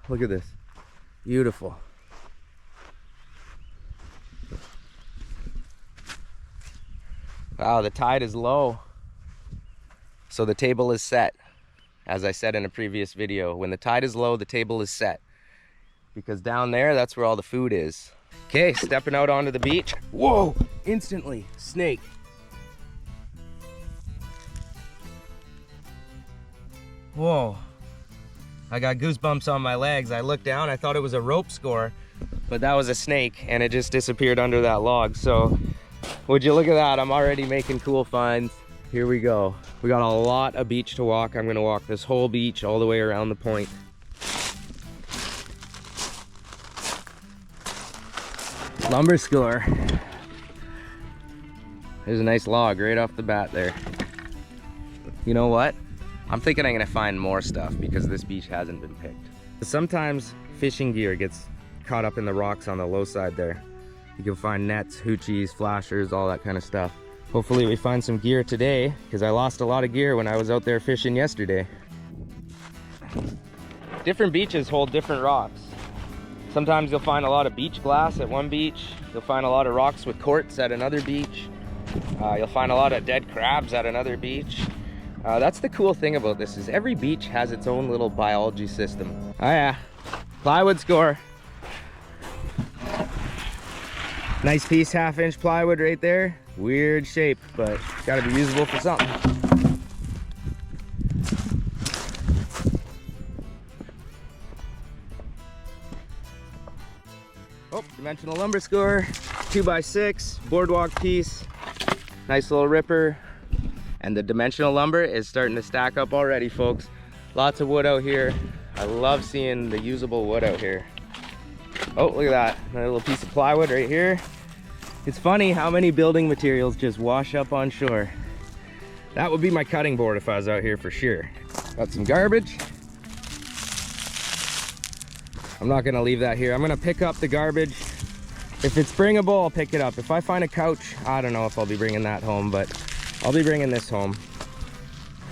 Look at this. Beautiful. Wow, the tide is low. So the table is set. As I said in a previous video, when the tide is low, the table is set. Because down there, that's where all the food is. Okay, stepping out onto the beach. Whoa, instantly, snake. Whoa, I got goosebumps on my legs. I looked down, I thought it was a rope score, but that was a snake and it just disappeared under that log. So, would you look at that? I'm already making cool finds. Here we go. We got a lot of beach to walk. I'm gonna walk this whole beach all the way around the point. Lumber score. There's a nice log right off the bat there. You know what? I'm thinking I'm gonna find more stuff because this beach hasn't been picked. Sometimes fishing gear gets caught up in the rocks on the low side there. You can find nets, hoochies, flashers, all that kind of stuff. Hopefully we find some gear today because I lost a lot of gear when I was out there fishing yesterday. Different beaches hold different rocks. Sometimes you'll find a lot of beach glass at one beach. You'll find a lot of rocks with quartz at another beach. You'll find a lot of dead crabs at another beach. That's the cool thing about this is every beach has its own little biology system. Oh yeah, plywood score. Nice piece, 1/2-inch plywood right there. Weird shape, but it's gotta be usable for something. Oh, dimensional lumber score, 2x6, boardwalk piece, nice little ripper. And the dimensional lumber is starting to stack up already, folks. Lots of wood out here. I love seeing the usable wood out here. Oh, look at that, another little piece of plywood right here. It's funny how many building materials just wash up on shore. That would be my cutting board if I was out here for sure. Got some garbage. I'm not gonna leave that here. I'm gonna pick up the garbage. If it's bringable, I'll pick it up. If I find a couch, I don't know if I'll be bringing that home, but I'll be bringing this home.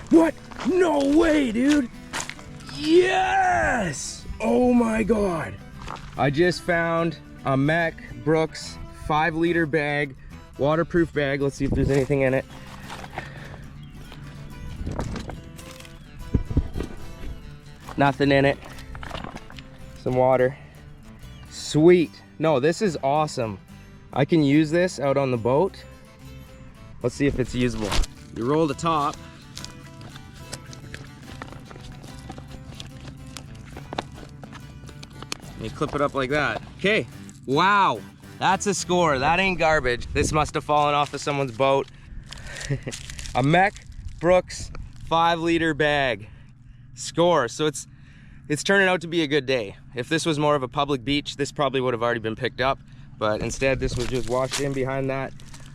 What? No way, dude. Yes! Oh my God. I just found a Mac Brooks 5-liter bag, waterproof bag. Let's see if there's anything in it. Nothing in it. Some water. Sweet. No, this is awesome. I can use this out on the boat. Let's see if it's usable. You roll the top. And you clip it up like that. Okay, wow, that's a score. That ain't garbage. This must have fallen off of someone's boat. A Mac Brooks 5-liter bag. Score. So it's turning out to be a good day. If this was more of a public beach, this probably would have already been picked up. But instead, this was just washed in behind that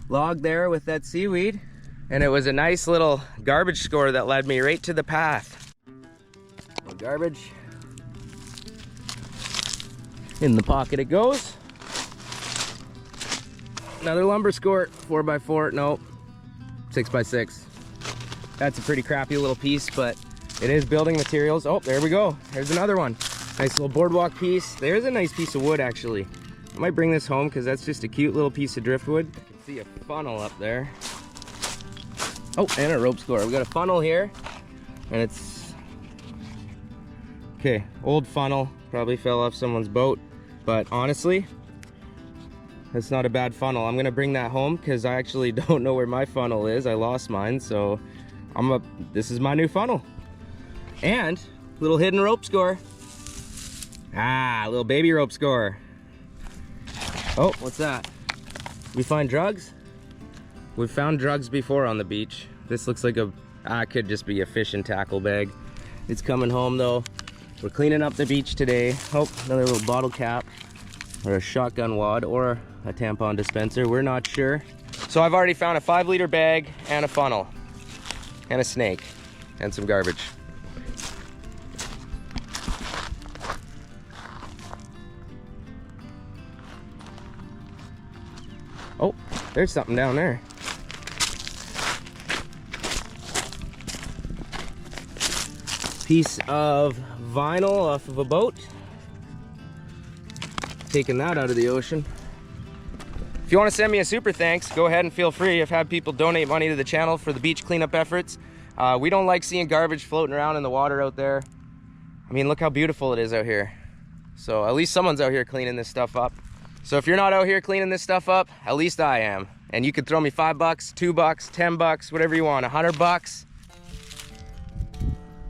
log there with that seaweed. And it was a nice little garbage score that led me right to the path. No garbage. In the pocket it goes. Another lumber score, 4x4, nope, 6x6. That's a pretty crappy little piece, but it is building materials. Oh, there we go. There's another one. Nice little boardwalk piece. There's a nice piece of wood, actually. I might bring this home because that's just a cute little piece of driftwood. I can see a funnel up there. Oh, and a rope score. We got a funnel here, and it's... Okay, old funnel. Probably fell off someone's boat, but honestly, it's not a bad funnel. I'm gonna bring that home because I actually don't know where my funnel is. I lost mine, so this is my new funnel. And little hidden rope score. Ah, little baby rope score. Oh, what's that? We find drugs? We've found drugs before on the beach. This looks like it could just be a fish and tackle bag. It's coming home though. We're cleaning up the beach today. Oh, another little bottle cap, or a shotgun wad, or a tampon dispenser. We're not sure. So I've already found a 5-liter bag and a funnel and a snake and some garbage. Oh, there's something down there. Piece of vinyl off of a boat. taking that out of the ocean. If you want to send me a super thanks, go ahead and feel free. I've had people donate money to the channel for the beach cleanup efforts. We don't like seeing garbage floating around in the water out there. I mean, look how beautiful it is out here. So at least someone's out here cleaning this stuff up. So if you're not out here cleaning this stuff up, at least I am. And you could throw me $5, $2, $10, whatever you want, $100.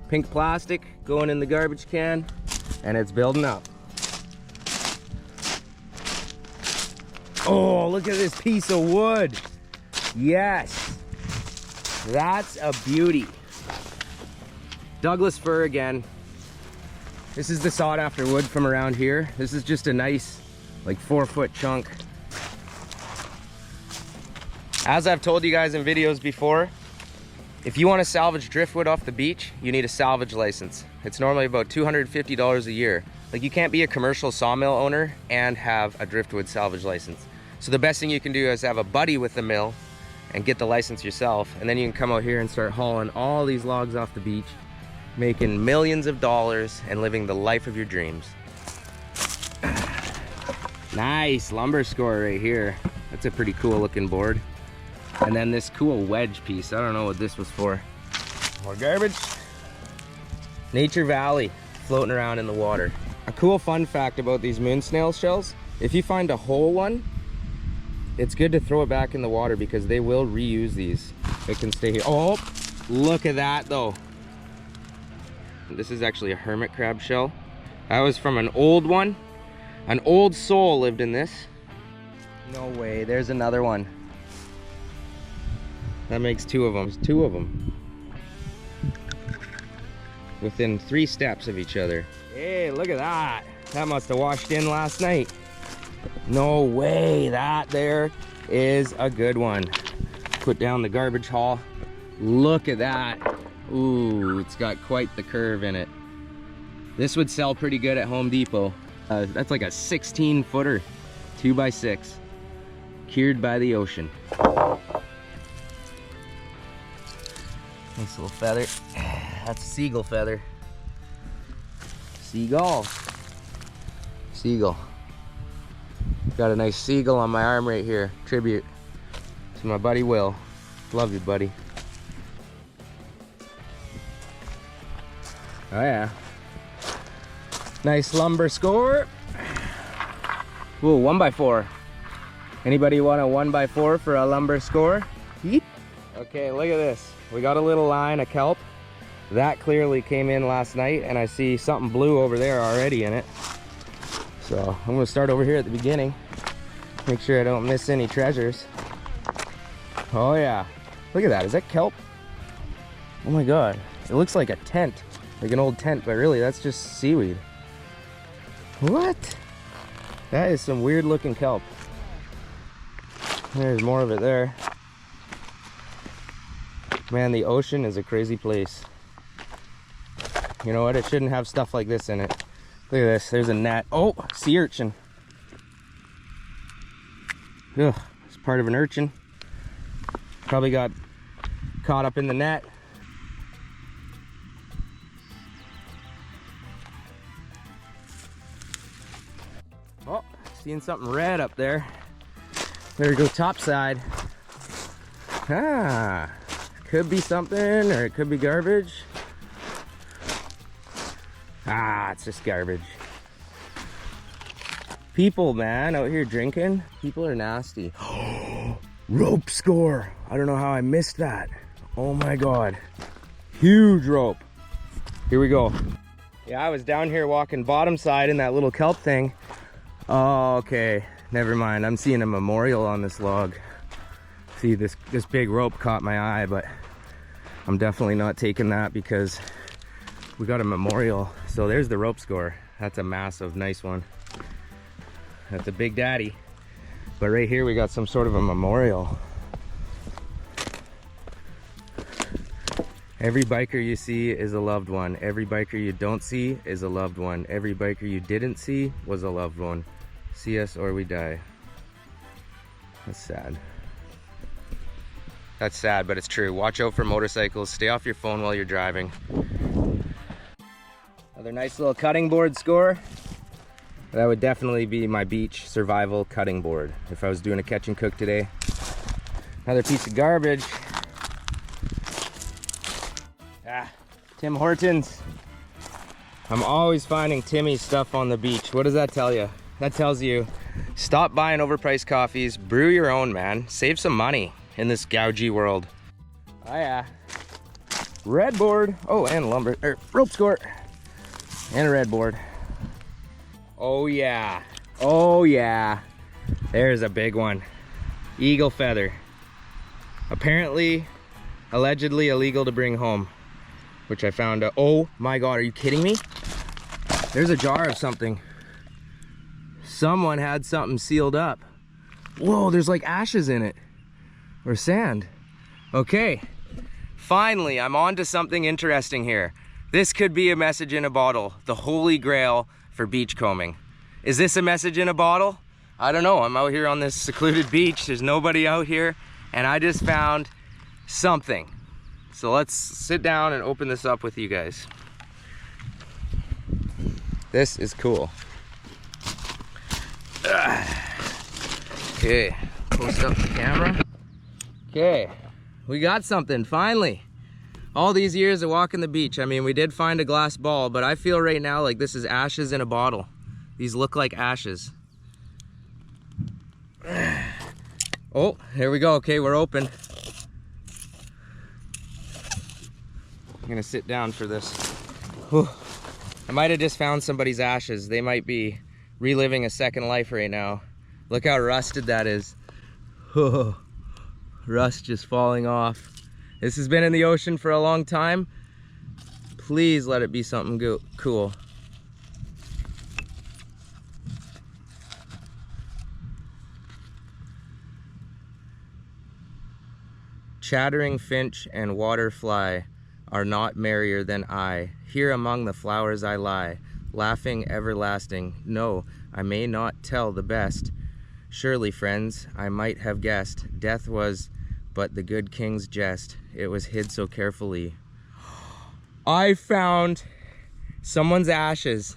Pink plastic going in the garbage can, and it's building up. Oh, look at this piece of wood. Yes, that's a beauty. Douglas fir again. This is the sought after wood from around here. This is just a nice, like 4-foot chunk. As I've told you guys in videos before, if you want to salvage driftwood off the beach, you need a salvage license. It's normally about $250 a year. Like, you can't be a commercial sawmill owner and have a driftwood salvage license. So the best thing you can do is have a buddy with the mill and get the license yourself, and then you can come out here and start hauling all these logs off the beach, making millions of dollars and living the life of your dreams. Nice lumber score right here. That's a pretty cool looking board. And then this cool wedge piece. I don't know what this was for. More garbage. Nature Valley floating around in the water. A cool fun fact about these moon snail shells, if you find a whole one, it's good to throw it back in the water because they will reuse these. It can stay here. Oh, look at that though. This is actually a hermit crab shell. That was from an old one. An old soul lived in this. No way, there's another one. That makes 2 of them. There's 2 of them. Within 3 steps of each other. Hey, look at that. That must have washed in last night. No way, that there is a good one. Put down the garbage haul. Look at that. Ooh, it's got quite the curve in it. This would sell pretty good at Home Depot. That's like a 16-footer, 2x6, cured by the ocean. Nice little feather. That's a seagull feather. Seagull. Seagull. Got a nice seagull on my arm right here. Tribute to my buddy Will. Love you, buddy. Oh yeah. Nice lumber score. Ooh, 1x4. Anybody want a 1x4 for a lumber score? Yeet. Okay, look at this. We got a little line of kelp. That clearly came in last night, and I see something blue over there already in it. So I'm gonna start over here at the beginning. Make sure I don't miss any treasures. Oh yeah, look at that. Is that kelp? Oh my God, it looks like a tent, like an old tent, but really that's just seaweed. What? That is some weird looking kelp. There's more of it there. Man, the ocean is a crazy place. You know what? It shouldn't have stuff like this in it. Look at this. There's a net. Oh, sea urchin. Ugh, it's part of an urchin. Probably got caught up in the net. Oh, seeing something red up there. Better go topside. Ah, could be something, or it could be garbage. Ah, it's just garbage. People, man, out here drinking. People are nasty. Rope score. I don't know how I missed that. Oh my God. Huge rope. Here we go. Yeah, I was down here walking bottom side in that little kelp thing. Oh, okay. Never mind. I'm seeing a memorial on this log. See, this big rope caught my eye, but I'm definitely not taking that because we got a memorial. So there's the rope score. That's a massive, nice one. That's a big daddy. But right here we got some sort of a memorial. Every biker you see is a loved one. Every biker you don't see is a loved one. Every biker you didn't see was a loved one. See us or we die. That's sad. That's sad, but it's true. Watch out for motorcycles. Stay off your phone while you're driving. Another nice little cutting board score. That would definitely be my beach survival cutting board if I was doing a catch and cook today. Another piece of garbage. Tim Hortons. I'm always finding Timmy's stuff on the beach. What does that tell you? That tells you stop buying overpriced coffees, brew your own, man. Save some money in this gougy world. Oh yeah. Red board. Oh, and lumber, rope skirt. And a red board. Oh yeah. Oh yeah. There's a big one. Eagle feather. Apparently, allegedly illegal to bring home, which I found out. Oh my God, are you kidding me? There's a jar of something. Someone had something sealed up. Whoa, there's like ashes in it. Or sand. Okay, finally, I'm on to something interesting here. This could be a message in a bottle. The holy grail for beachcombing. Is this a message in a bottle? I don't know. I'm out here on this secluded beach. There's nobody out here. And I just found something. So let's sit down and open this up with you guys. This is cool. Okay, post up the camera. Okay, we got something finally. All these years of walking the beach, I mean, we did find a glass ball, but I feel right now like this is ashes in a bottle. These look like ashes. Oh, here we go. Okay, we're open. I'm gonna sit down for this. Whew. I might have just found somebody's ashes. They might be reliving a second life right now. Look how rusted that is. Oh, rust just falling off. This has been in the ocean for a long time. Please let it be something cool. Chattering finch and waterfly are not merrier than I. Here among the flowers I lie, laughing everlasting. No, I may not tell the best. Surely, friends, I might have guessed. Death was but the good king's jest. It was hid so carefully. I found someone's ashes.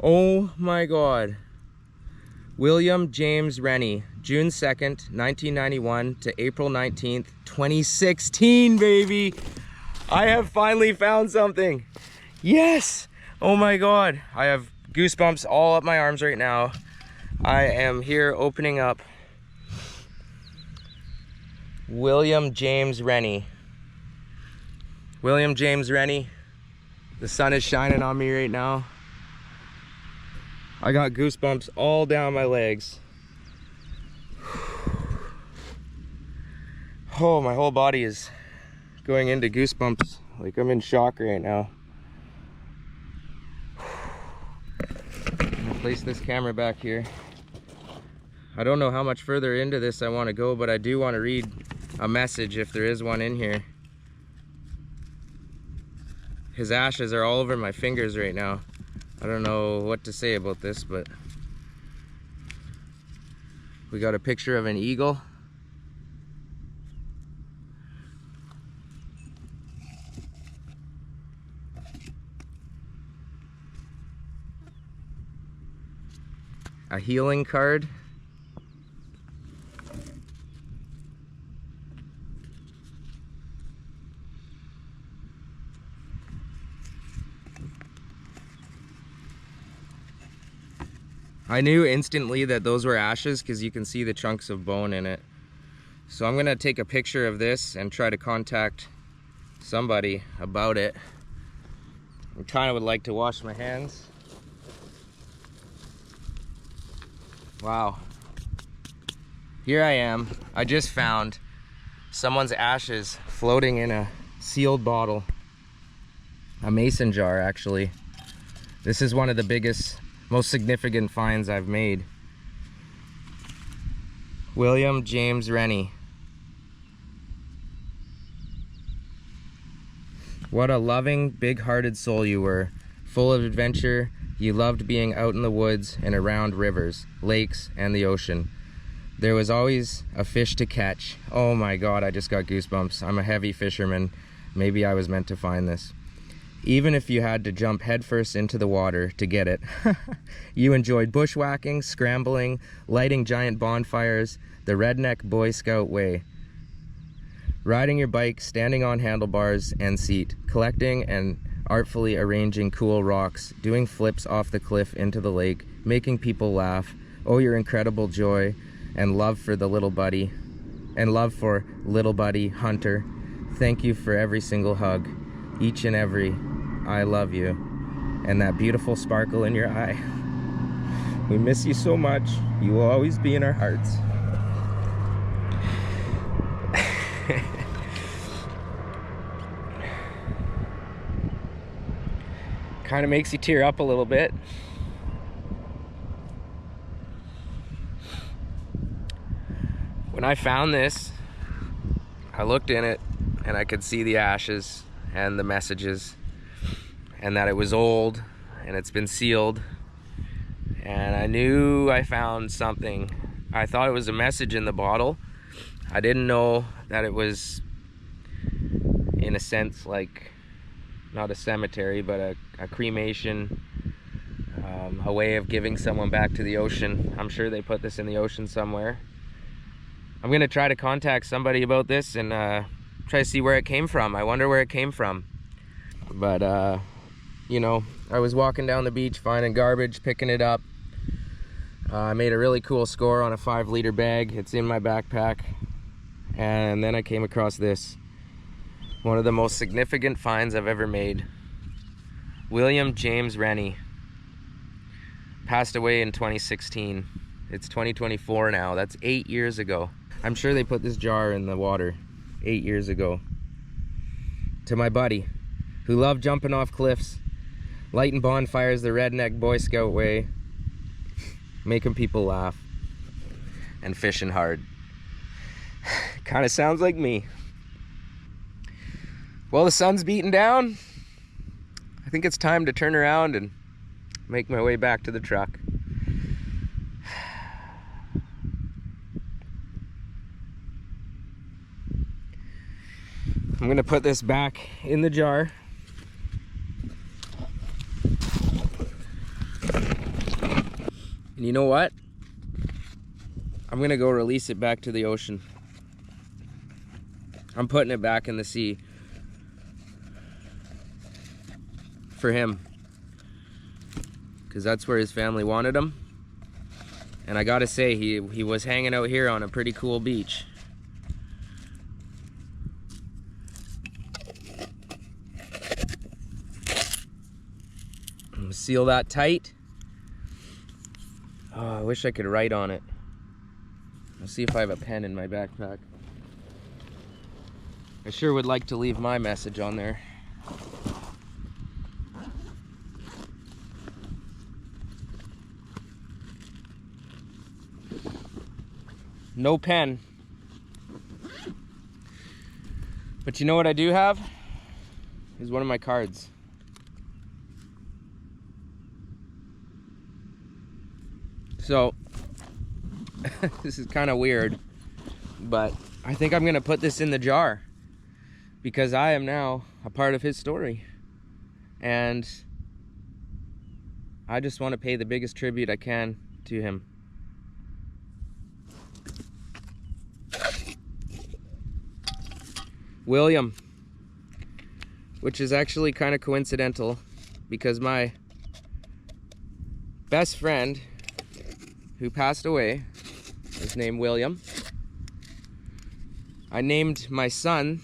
Oh my God. William James Rennie, June 2nd, 1991 to April 19th, 2016, baby. I have finally found something. Yes. Oh my God. I have goosebumps all up my arms right now. I am here opening up William James Rennie. William James Rennie. The sun is shining on me right now. I got goosebumps all down my legs. Oh, my whole body is going into goosebumps. Like I'm in shock right now. I'm gonna place this camera back here. I don't know how much further into this I want to go, but I do want to read a message if there is one in here. His ashes are all over my fingers right now. I don't know what to say about this, but we got a picture of an eagle. A healing card. I knew instantly that those were ashes because you can see the chunks of bone in it. So I'm gonna take a picture of this and try to contact somebody about it. I kind of would like to wash my hands. Wow. Here I am. I just found someone's ashes floating in a sealed bottle. A mason jar, actually. This is one of the biggest, most significant finds I've made. William James Rennie. What a loving, big-hearted soul you were, full of adventure. You loved being out in the woods and around rivers, lakes, and the ocean. There was always a fish to catch. Oh my God, I just got goosebumps. I'm a heavy fisherman. Maybe I was meant to find this. even if you had to jump headfirst into the water to get it. You enjoyed bushwhacking, scrambling, lighting giant bonfires, the redneck Boy Scout way. Riding your bike, standing on handlebars and seat, collecting and artfully arranging cool rocks, doing flips off the cliff into the lake, making people laugh. Oh, your incredible joy and love for the little buddy, and love for little buddy Hunter. Thank you for every single hug, each and every I love you, and that beautiful sparkle in your eye. We miss you so much. You will always be in our hearts. Kind of makes you tear up a little bit. When I found this, I looked in it and I could see the ashes and the messages, and that it was old and it's been sealed, and I knew I found something. I thought it was a message in the bottle. I didn't know that it was, in a sense, like not a cemetery, but a cremation, a way of giving someone back to the ocean. I'm sure they put this in the ocean somewhere. I'm gonna try to contact somebody about this and try to see where it came from. I wonder where it came from. But you know, I was walking down the beach finding garbage, picking it up. I made a really cool score on a 5-liter bag. It's in my backpack. And then I came across this. One of the most significant finds I've ever made. William James Rennie passed away in 2016. It's 2024 now. That's 8 years ago. I'm sure they put this jar in the water 8 years ago. To my buddy, who loved jumping off cliffs, lighting bonfires the redneck Boy Scout way, making people laugh, and fishing hard. Kind of sounds like me. Well, the sun's beating down. I think it's time to turn around and make my way back to the truck. I'm gonna put this back in the jar. And you know what? I'm gonna go release it back to the ocean. I'm putting it back in the sea. For him. Because that's where his family wanted him. And I gotta say, he was hanging out here on a pretty cool beach. I'm gonna seal that tight. Oh, I wish I could write on it. I'll see if I have a pen in my backpack. I sure would like to leave my message on there. No pen. But you know what I do have? Is one of my cards. So, this is kind of weird, but I think I'm gonna put this in the jar because I am now a part of his story. And I just want to pay the biggest tribute I can to him. William, which is actually kind of coincidental because my best friend who passed away is named William. I named my son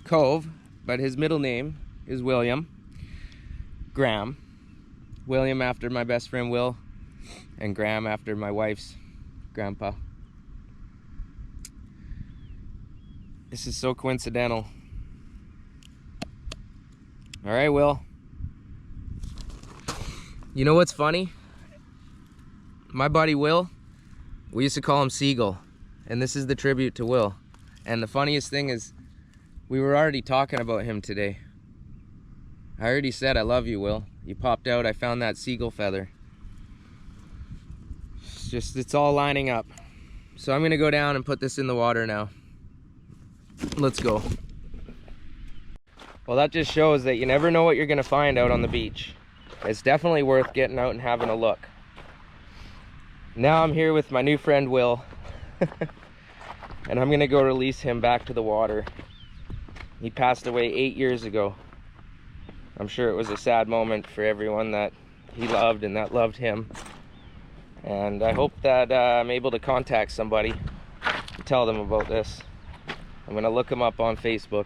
Cove, but his middle name is William Graham. William after my best friend Will, and Graham after my wife's grandpa. This is so coincidental. All right, Will. You know what's funny? My buddy Will, we used to call him Seagull, and this is the tribute to Will. And the funniest thing is, we were already talking about him today. I already said I love you, Will. You popped out, I found that seagull feather. It's all lining up. So I'm gonna go down and put this in the water now. Let's go. Well, that just shows that you never know what you're gonna find out on the beach. It's definitely worth getting out and having a look. Now I'm here with my new friend Will. And I'm gonna go release him back to the water. He passed away 8 years ago. I'm sure it was a sad moment for everyone that he loved and that loved him. And I hope that I'm able to contact somebody and tell them about this. I'm gonna look him up on Facebook.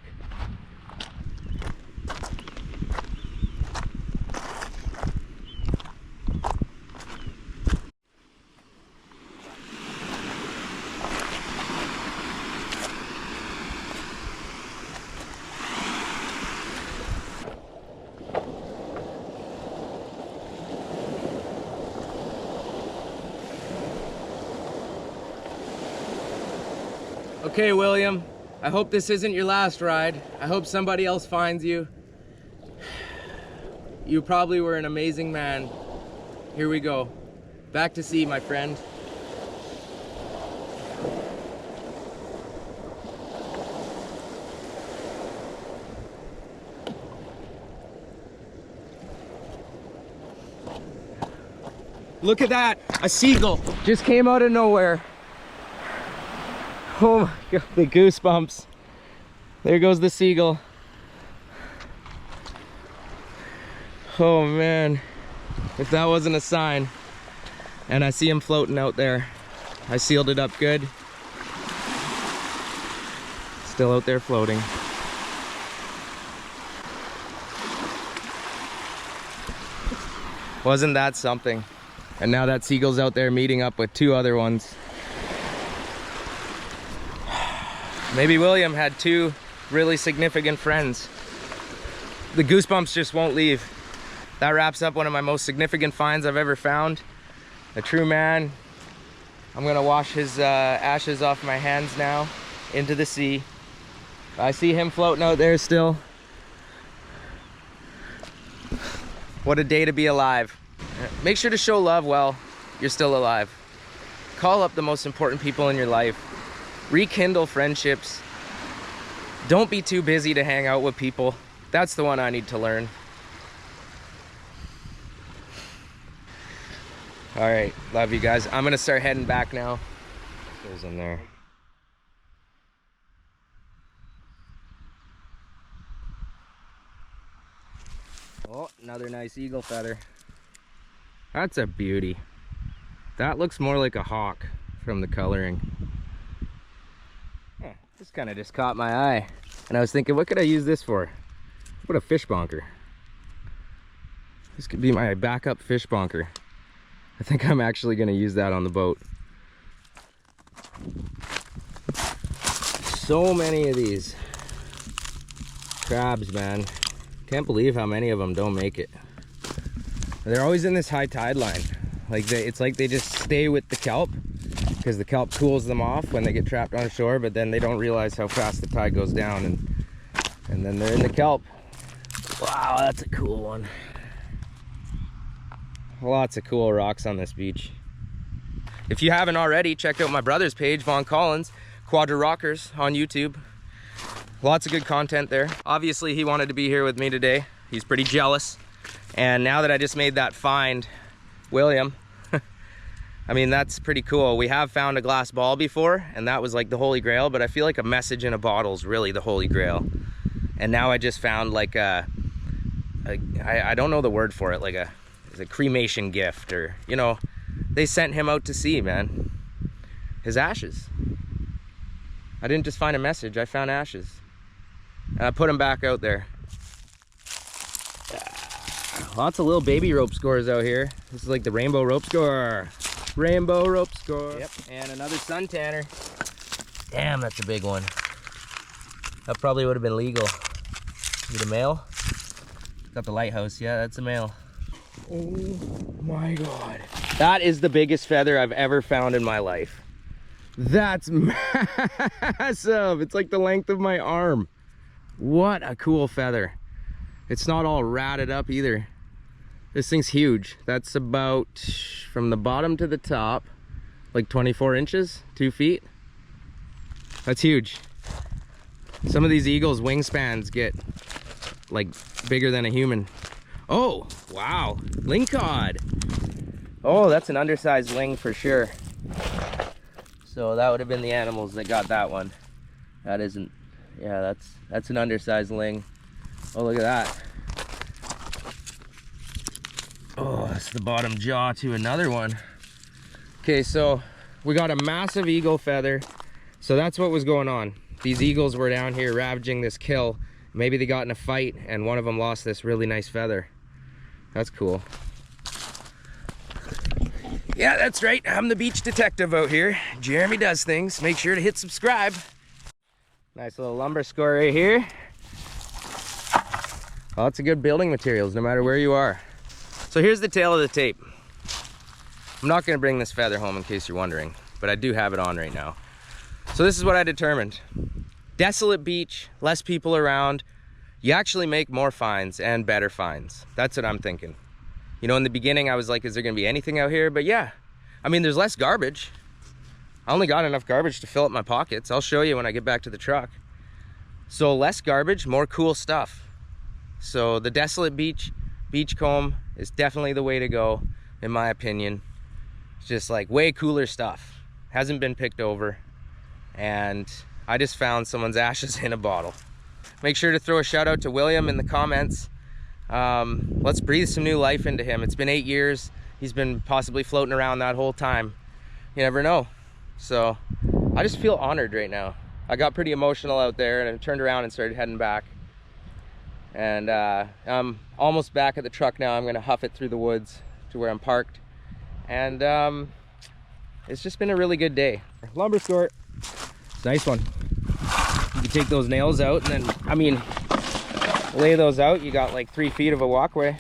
Okay, William, I hope this isn't your last ride. I hope somebody else finds you. You probably were an amazing man. Here we go. Back to sea, my friend. Look at that, a seagull just came out of nowhere. Oh my god, the goosebumps. There goes the seagull. Oh man, if that wasn't a sign. And I see him floating out there. I sealed it up good. Still out there floating. Wasn't that something? And now that seagull's out there meeting up with 2 other ones. Maybe William had 2 really significant friends. The goosebumps just won't leave. That wraps up one of my most significant finds I've ever found. A true man. I'm gonna wash his ashes off my hands now into the sea. I see him floating out there still. What a day to be alive. Make sure to show love while you're still alive. Call up the most important people in your life. Rekindle friendships. Don't be too busy to hang out with people. That's the one I need to learn. All right, love you guys. I'm gonna start heading back now. Goes in there. Oh, another nice eagle feather. That's a beauty. That looks more like a hawk from the coloring. This kind of just caught my eye. And I was thinking, what could I use this for? What a fish bonker. This could be my backup fish bonker. I think I'm actually gonna use that on the boat. So many of these crabs, man. Can't believe how many of them don't make it. They're always in this high tide line. Like it's like they just stay with the kelp because the kelp cools them off when they get trapped on shore, but then they don't realize how fast the tide goes down, and then they're in the kelp. Wow, that's a cool one. Lots of cool rocks on this beach. If you haven't already, check out my brother's page, Vaughn Collins, Quadra Rockers on YouTube. Lots of good content there. Obviously, he wanted to be here with me today. He's pretty jealous. And now that I just made that find, William, I mean, that's pretty cool. We have found a glass ball before, and that was like the holy grail, but I feel like a message in a bottle is really the holy grail. And now I just found like I don't know the word for it, like a cremation gift, or, you know, they sent him out to sea, man. His ashes. I didn't just find a message, I found ashes. And I put him back out there. Lots of little baby rope scores out here. This is like the rainbow rope score. Rainbow rope score. Yep, and another sun tanner. Damn, that's a big one. That probably would have been legal. Is it a male? Got the lighthouse, yeah, that's a male. Oh my god. That is the biggest feather I've ever found in my life. That's massive. It's like the length of my arm. What a cool feather. It's not all ratted up either. This thing's huge. That's about, from the bottom to the top, like 24 inches, 2 feet. That's huge. Some of these eagles' wingspans get like bigger than a human. Oh, wow, lingcod. Oh, that's an undersized ling for sure. So that would have been the animals that got that one. That isn't, yeah, that's an undersized ling. Oh, look at that. Oh, that's the bottom jaw to another one. Okay, so we got a massive eagle feather. So that's what was going on. These eagles were down here ravaging this kill. Maybe they got in a fight and one of them lost this really nice feather. That's cool. Yeah, that's right. I'm the beach detective out here. Jeremy does things. Make sure to hit subscribe. Nice little lumber score right here. Lots of good building materials, no matter where you are. So here's the tail of the tape. I'm not going to bring this feather home in case you're wondering, but I do have it on right now. So this is what I determined. Desolate beach, less people around. You actually make more finds and better finds. That's what I'm thinking. You know, in the beginning, I was like, is there gonna be anything out here? But yeah, I mean, there's less garbage. I only got enough garbage to fill up my pockets. I'll show you when I get back to the truck. So less garbage, more cool stuff. So the desolate beach, Beachcomb is definitely the way to go, in my opinion. It's just like way cooler stuff. Hasn't been picked over. And I just found someone's ashes in a bottle. Make sure to throw a shout out to William in the comments. Let's breathe some new life into him. It's been 8 years. He's been possibly floating around that whole time. You never know. So I just feel honored right now. I got pretty emotional out there and I turned around and started heading back. And I'm almost back at the truck now. I'm gonna huff it through the woods to where I'm parked. And it's just been a really good day. Lumber skirt. Nice one. You can take those nails out and then, I mean, lay those out. You got like 3 feet of a walkway.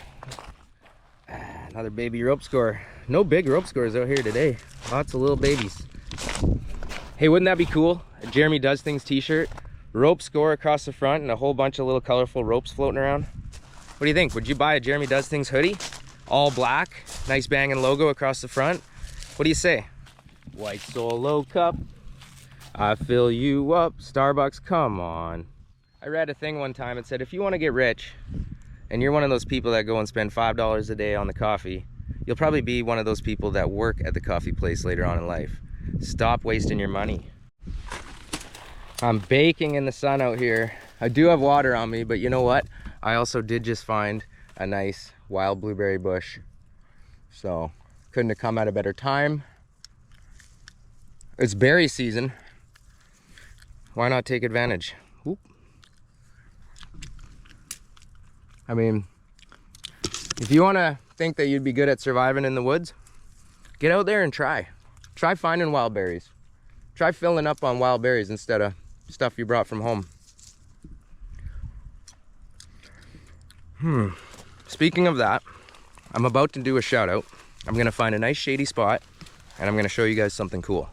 Another baby rope score. No big rope scores out here today. Lots of little babies. Hey, wouldn't that be cool? A Jeremy Does Things t-shirt, rope score across the front, and a whole bunch of little colorful ropes floating around. What do you think? Would you buy a Jeremy Does Things hoodie? All black, nice banging logo across the front. What do you say? White Solo cup, I fill you up. Starbucks, come on. I read a thing one time. It said, if you want to get rich, and you're one of those people that go and spend $5 a day on the coffee, you'll probably be one of those people that work at the coffee place later on in life. Stop wasting your money. I'm baking in the sun out here. I do have water on me, but you know what? I also did just find a nice wild blueberry bush. So, couldn't have come at a better time. It's berry season. Why not take advantage? Oop. I mean, if you want to think that you'd be good at surviving in the woods, get out there and try. Try finding wild berries. Try filling up on wild berries instead of stuff you brought from home. Speaking of that, I'm about to do a shout out. I'm gonna find a nice shady spot and I'm gonna show you guys something cool.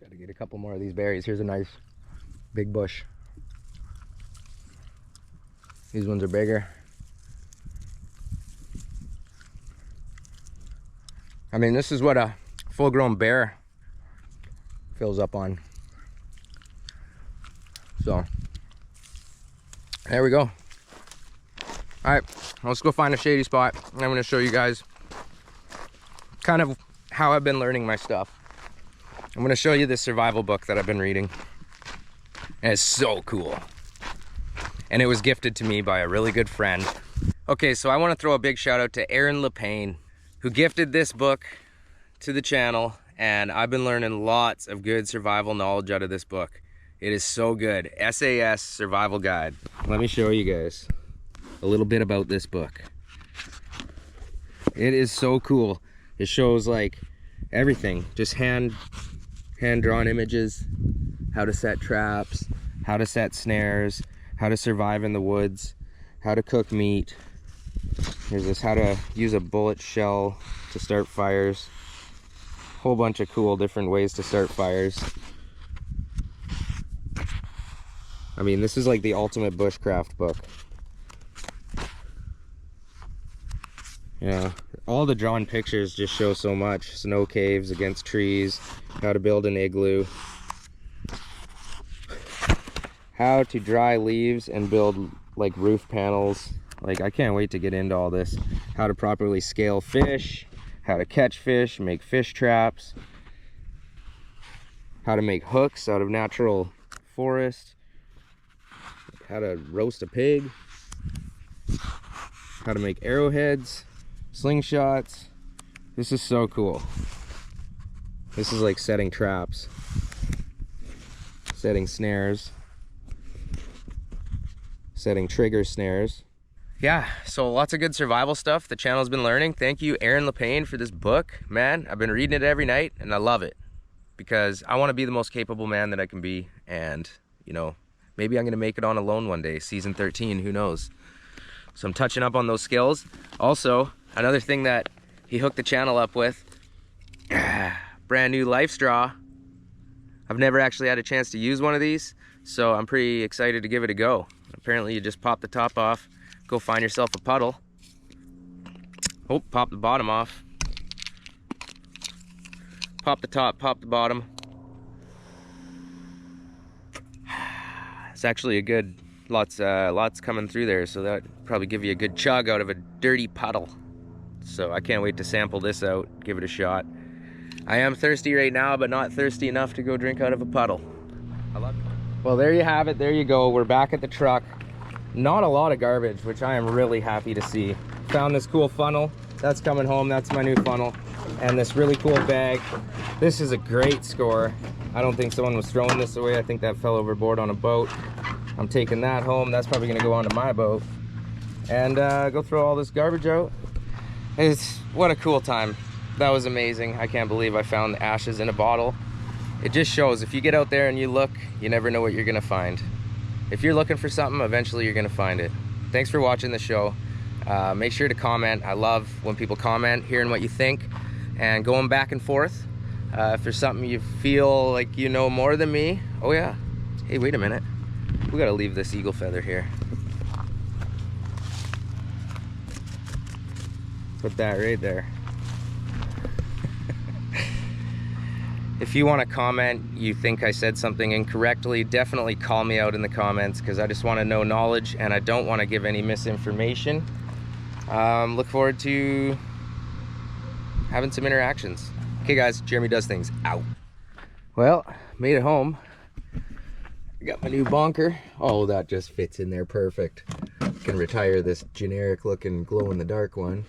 Gotta get a couple more of these berries. Here's a nice big bush. These ones are bigger. I mean, this is what a full-grown bear fills up on. So, there we go. All right, let's go find a shady spot. I'm gonna show you guys kind of how I've been learning my stuff. I'm gonna show you this survival book that I've been reading. And it's so cool. And it was gifted to me by a really good friend. Okay, so I wanna throw a big shout out to Aaron LePayne, who gifted this book to the channel, and I've been learning lots of good survival knowledge out of this book. It is so good. SAS Survival Guide. Let me show you guys a little bit about this book. It is so cool. It shows like everything, just hand-drawn images, how to set traps, how to set snares, how to survive in the woods, how to cook meat. Here's this, how to use a bullet shell to start fires. Whole bunch of cool different ways to start fires. I mean, this is like the ultimate bushcraft book. Yeah, all the drawn pictures just show so much. Snow caves against trees, how to build an igloo, how to dry leaves and build like roof panels. Like, I can't wait to get into all this. How to properly scale fish, how to catch fish, make fish traps, how to make hooks out of natural forest, how to roast a pig, how to make arrowheads, slingshots. This is so cool. This is like setting traps, setting snares, setting trigger snares. Yeah, so lots of good survival stuff the channel's been learning. Thank you, Aaron LePayne, for this book. Man, I've been reading it every night and I love it because I want to be the most capable man that I can be. And, you know, maybe I'm going to make it on alone one day, season 13, who knows? So I'm touching up on those skills. Also, another thing that he hooked the channel up with, brand new life straw. I've never actually had a chance to use one of these, so I'm pretty excited to give it a go. Apparently you just pop the top off, go find yourself a puddle. Oh, pop the bottom off. Pop the top, pop the bottom. It's actually a good, lots coming through there, so that probably give you a good chug out of a dirty puddle. So I can't wait to sample this out, give it a shot. I am thirsty right now, but not thirsty enough to go drink out of a puddle. I love it. Well, there you have it, there you go. We're back at the truck. Not a lot of garbage, which I am really happy to see. Found this cool funnel, that's coming home, that's my new funnel. And this really cool bag. This is a great score. I don't think someone was throwing this away. I think that fell overboard on a boat. I'm taking that home, that's probably gonna go onto my boat. And go throw all this garbage out. What a cool time. That was amazing. I can't believe I found the ashes in a bottle. It just shows if you get out there and you look, you never know what you're gonna find. If you're looking for something, eventually you're gonna find it. Thanks for watching the show. Make sure to comment. I love when people comment, hearing what you think, and going back and forth. If there's something you feel like you know more than me, oh yeah. Hey, wait a minute. We gotta leave this eagle feather here. Put that right there. If you want to comment, you think I said something incorrectly, definitely call me out in the comments because I just want to know knowledge and I don't want to give any misinformation. Look forward to having some interactions. Okay guys, Jeremy Does Things, out. Well, made it home. I got my new bonker. Oh, that just fits in there perfect. Can retire this generic looking glow in the dark one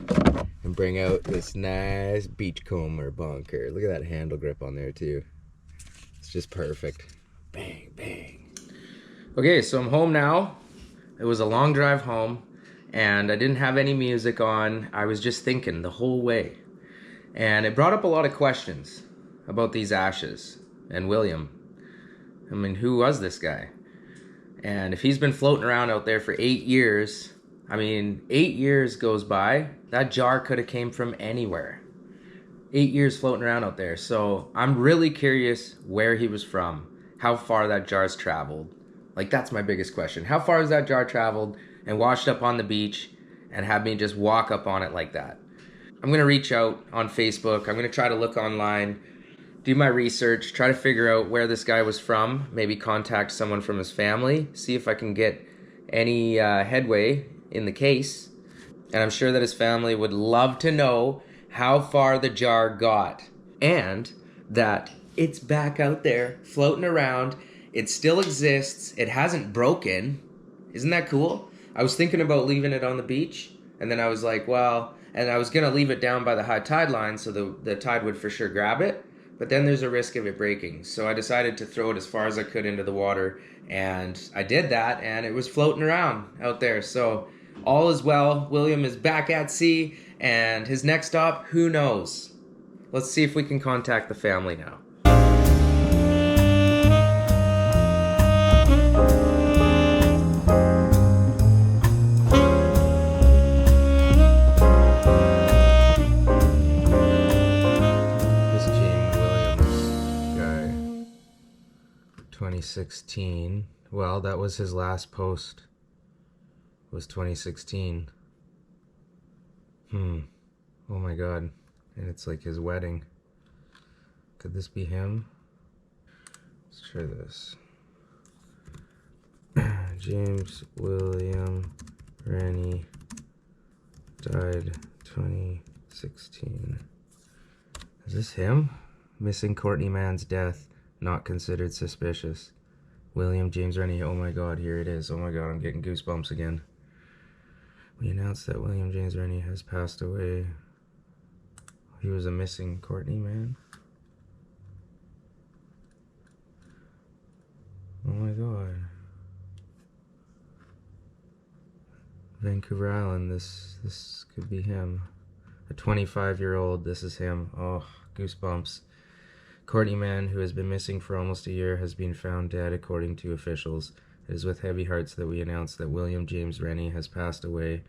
and bring out this nice Beachcomber bunker. Look at that handle grip on there too. It's just perfect. Bang, bang. Okay, so I'm home now. It was a long drive home and I didn't have any music on. I was just thinking the whole way. And it brought up a lot of questions about these ashes and William. I mean, who was this guy? And if he's been floating around out there for 8 years, I mean, 8 years goes by, that jar could have came from anywhere. 8 years floating around out there. So I'm really curious where he was from, how far that jar's traveled. Like, that's my biggest question. How far has that jar traveled and washed up on the beach and had me just walk up on it like that? I'm gonna reach out on Facebook. I'm gonna try to look online, do my research, try to figure out where this guy was from, maybe contact someone from his family, see if I can get any headway in the case. And I'm sure that his family would love to know how far the jar got and that it's back out there floating around. It still exists. It hasn't broken. Isn't that cool? I was thinking about leaving it on the beach and then I was like, well, and I was gonna leave it down by the high tide line so the tide would for sure grab it. But then there's a risk of it breaking. So I decided to throw it as far as I could into the water. And I did that, and it was floating around out there. So all is well. William is back at sea, and his next stop, who knows? Let's see if we can contact the family now. This James Williams guy, 2016. Well, that was his last post. Was 2016. Oh my god. And it's like his wedding. Could this be him? Let's try this. James William Rennie died 2016. Is this him? Missing Courtney man's death, not considered suspicious. William James Rennie. Oh my god, here it is. Oh my god, I'm getting goosebumps again. We announced that William James Rennie has passed away. He was a missing Courtney man. Oh my god. Vancouver Island, this could be him. A 25-year-old, this is him. Oh, goosebumps. Courtney man, who has been missing for almost a year, has been found dead according to officials. It is with heavy hearts that we announce that William James Rennie has passed away.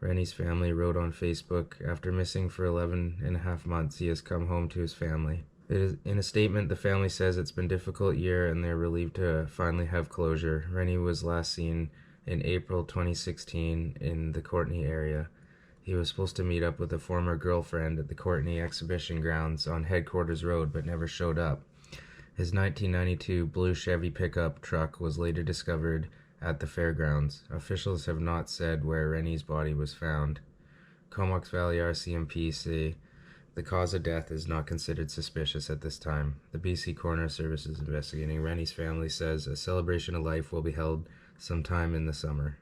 Rennie's family wrote on Facebook, after missing for 11.5 months, he has come home to his family. It is, in a statement, the family says it's been a difficult year and they're relieved to finally have closure. Rennie was last seen in April 2016 in the Courtney area. He was supposed to meet up with a former girlfriend at the Courtney exhibition grounds on Headquarters Road, but never showed up. His 1992 blue Chevy pickup truck was later discovered at the fairgrounds. Officials have not said where Rennie's body was found. Comox Valley RCMP say the cause of death is not considered suspicious at this time. The BC Coroner Service is investigating. Rennie's family says a celebration of life will be held sometime in the summer.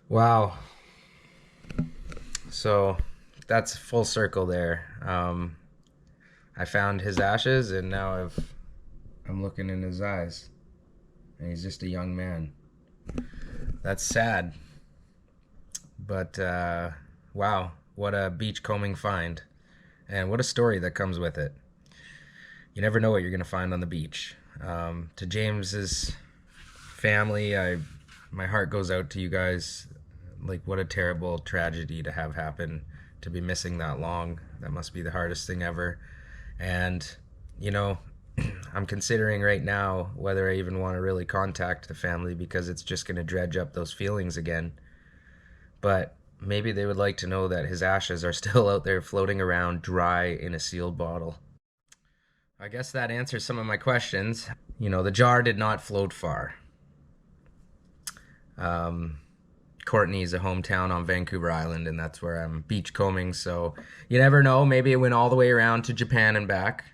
Wow. So that's full circle there. I found his ashes and now I'm looking in his eyes and he's just a young man. That's sad, but wow, what a beachcombing find, and what a story that comes with it. You never know what you're gonna find on the beach. To James's family, my heart goes out to you guys. Like, what a terrible tragedy to have happen, to be missing that long. That must be the hardest thing ever. And, you know, I'm considering right now whether I even want to really contact the family, because it's just going to dredge up those feelings again. But maybe they would like to know that his ashes are still out there floating around dry in a sealed bottle. I guess that answers some of my questions. You know, the jar did not float far. Courtney is a hometown on Vancouver Island, and that's where I'm beachcombing, so you never know, maybe it went all the way around to Japan and back.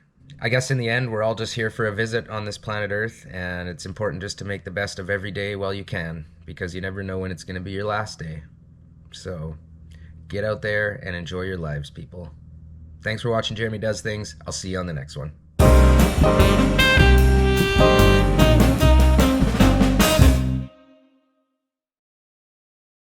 I guess in the end, we're all just here for a visit on this planet Earth, and it's important just to make the best of every day while you can, because you never know when it's going to be your last day. So get out there and enjoy your lives, people. Thanks for watching Jeremy Does Things. I'll see you on the next one.